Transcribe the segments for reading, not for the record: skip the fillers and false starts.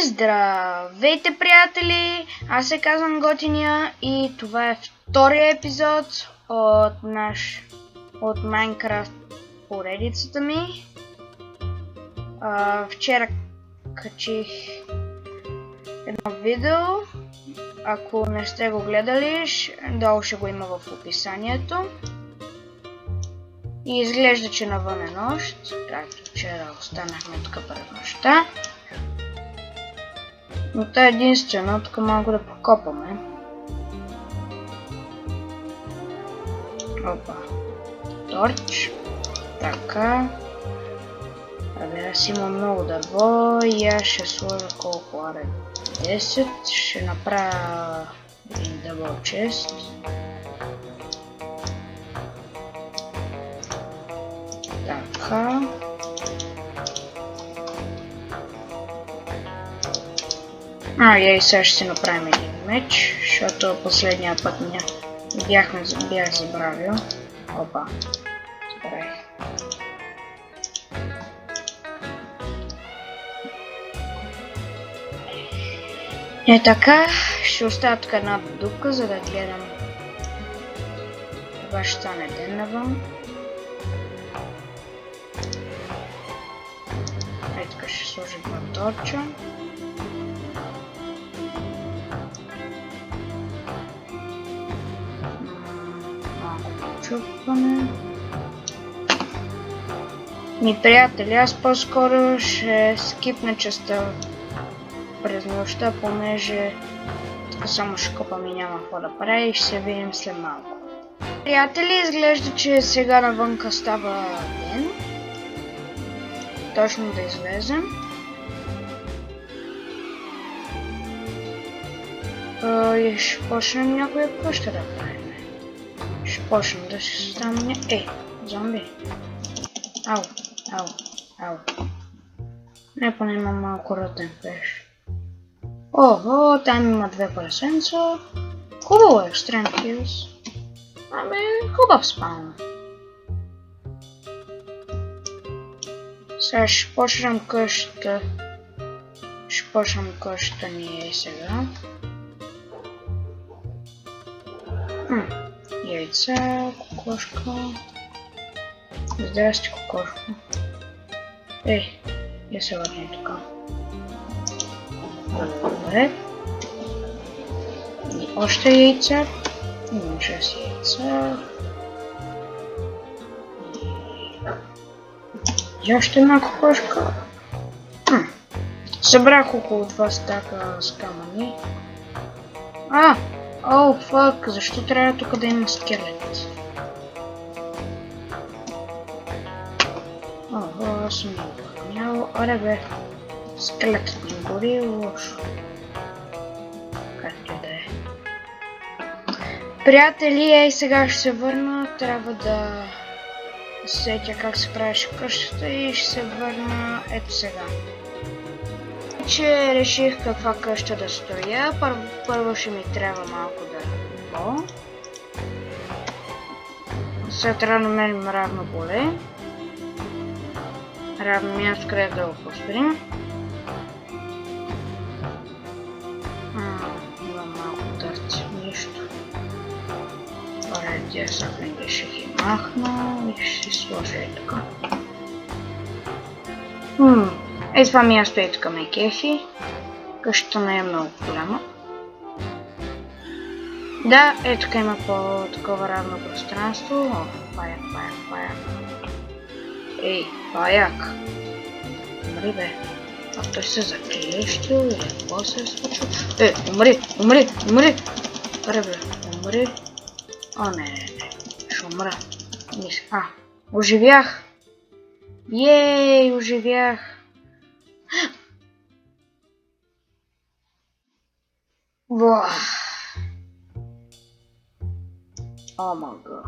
Здравейте, приятели! Аз се казвам Готиния и това е втория епизод от Minecraft поредицата ми. Вчера качих едно видео. Ако не сте го гледали, долу ще го има в описанието. И изглежда, че навън е нощ, както вчера останахме тук пред нощта. Но това е единствено, тук малко да покопаме. Опа. Торч. Така. Абе, аз имам много дърво и аз ще сложа колко аре? 10. Ще направя един дъбъл чест. Така. И сега ще си направим един меч, защото последния път бях забравил. Опа, забравих. И така, ще оставя тук една дупка, за да гледам кога ще стане ден навън. Ей така ще сложим два торча. Чупване. Ми приятели, аз по-скоро ще скипна частта през нощта, понеже така само ще копам и няма какво да правя и ще се видим след малко. Приятели, изглежда, че сега навънка става ден. Точно да излезем. И ще почнем някоя къща да правим. Ще почнем да си създам зомби. Ау. Не, поне имам малко рътен пеш. Ого, там има две прасенца. Хубаво е, Strength Kills. Хубав спаун. Сега ще почнем къщата. Ще почнем къщата ни сега. Яйца, кокошка. Здрасти, кокошка. Я се върни така. Добре. И още яйца. Имам 6 яйца. И още една кокошка. Събрах около 2 стака с камъни. О, фак, защо трябва тук да има скелет? Аз съм го пъкнял. Аре бе, скелетът ми гори лошо. Както да е. Приятели, сега ще се върна. Трябва да сетя как се правеше къщата и ще се върна ето сега. Че реших каква къща да строя. Първо ще ми трябва малко дърво. Сега трябва да намерим равно поле. Равно място, където да го построим. Има малко търци, нищо. Поради сапнете ще ги махна и ще си сложа и така. Това място е така ме кефи. Къщата не е много голяма. Да, тук има по-такова равно пространство. Паяк. Паяк. Умри бе. Той се заклещил или какво се е случило? Умри! Аре бе, умри. Не. Ще умра. Оживях! Ей, оживях! Омага.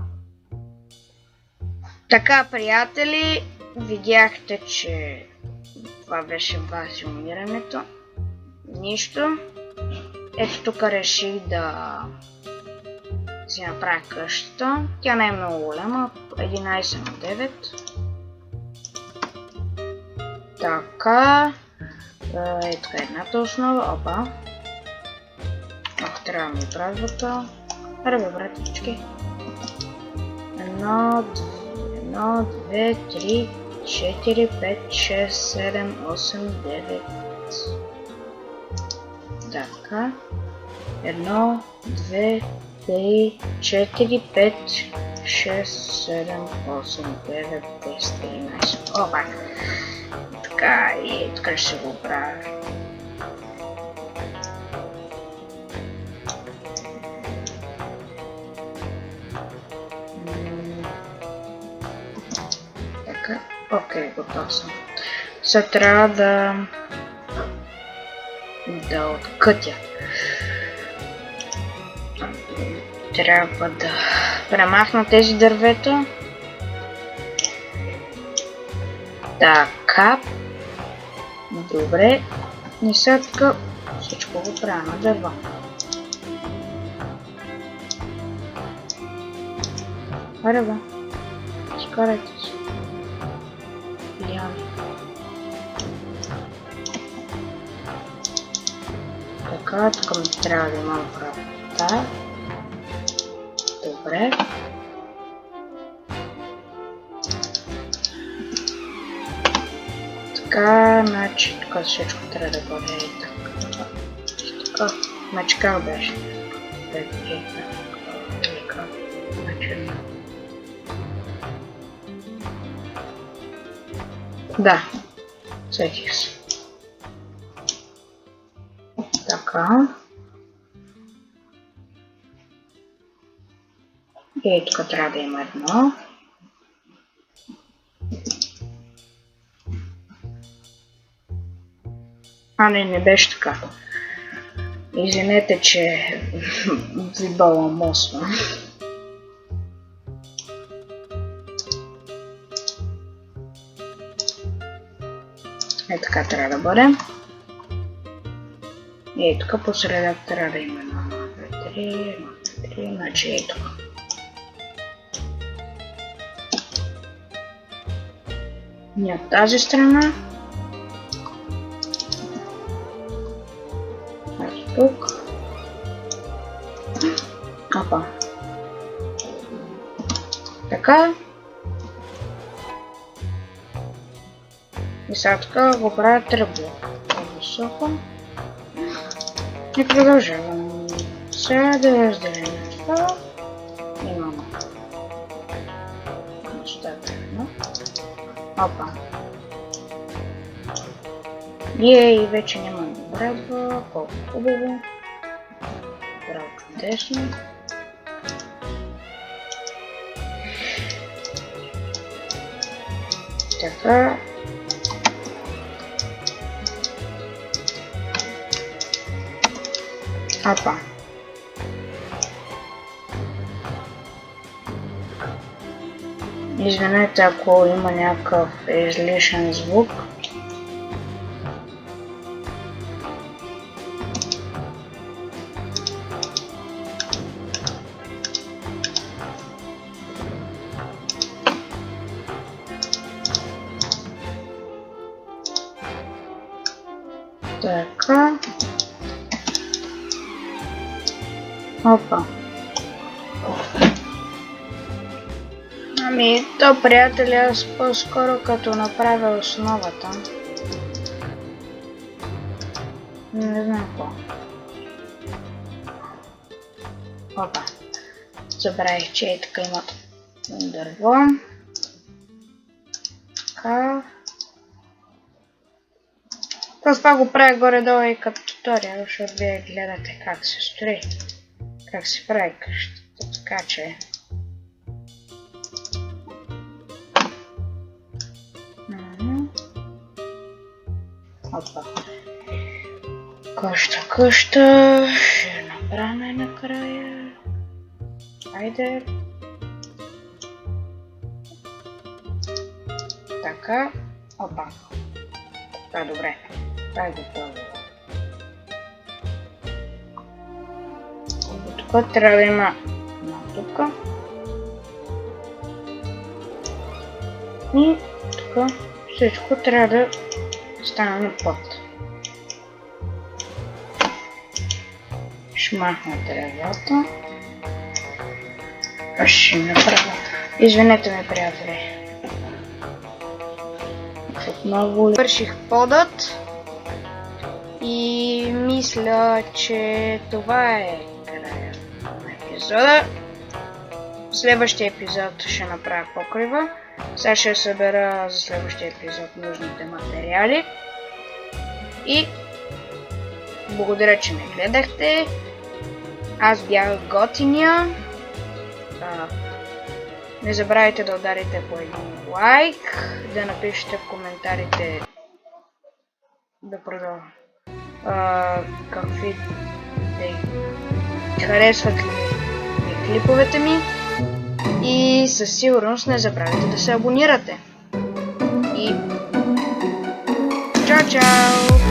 Така, приятели, видяхте, че това беше бази умирането. Нищо. Ето тук реших да си направя къщата. Тя не е много голяма, 11 на 9. Така. Така, едната основа, опа. Ох, трябва да ми празвата. Аре, братички. 1, 2, 3, 4, 5, 6, 7, 8, 9. Така. 1, 2, 3, 4, 5, 6, 7, 8, 9, 10, 11. Опа! Така и така ще го правя. Така, окей, готов съм. Сега трябва да откътя. Трябва да премахна тези дървета. Така. Добре. И сега така всичко го правя на дърва. Аре бе. Скарайте се. Ями. Така, тук ми трябва да имам врата. Добре. Така, значи тук всичко трябва да бъде и така. Така, значи как беше? Да, сетих се. Така. И тук трябва да има едно. А, не беше така. Извинете, че ви баламосвам. Е, така трябва да бъде. И тук по средата трябва да има 1, 2, 3, 1, 2, 3, значи и тук. И от тази страна. Ето тук. Опа. Така. И сега така го правя тръбло. Високо. И продължавам. Сега да разделим това. Имаме. Достатъчно. Опа. И вече няма да брадва. Колко хубаво. Право чудесно. Така. Опа. Извинете, ако има някакъв излишен звук. Така. Опа. Ами, то, приятели, аз по-скоро като направя основата. Не знам какво. Опа. Забравих, че и така имат дърво. Така. Това го правя горе-долу и като туториал, защото вие гледате как се строи. Как се прави къщата, така че... Опа. Къща. Ще направим накрая. Айде. Така. Опа. Така, добре. Това е готово. Тук трябва да има тук. И тук всичко трябва да стане на път. Шмахна дървото. Ще направя. Извинете ме, приятели. Отново върших подът. И мисля, че това е края на епизода. В следващия епизод ще направя покрива. Сега ще събера за следващия епизод нужните материали. И благодаря, че ме гледахте. Аз бях Готиня. Не забравяйте да ударите по един лайк, да напишете в коментарите да продължа. Какви харесват ли клиповете ми и със сигурност не забравяйте да се абонирате. И чао чао!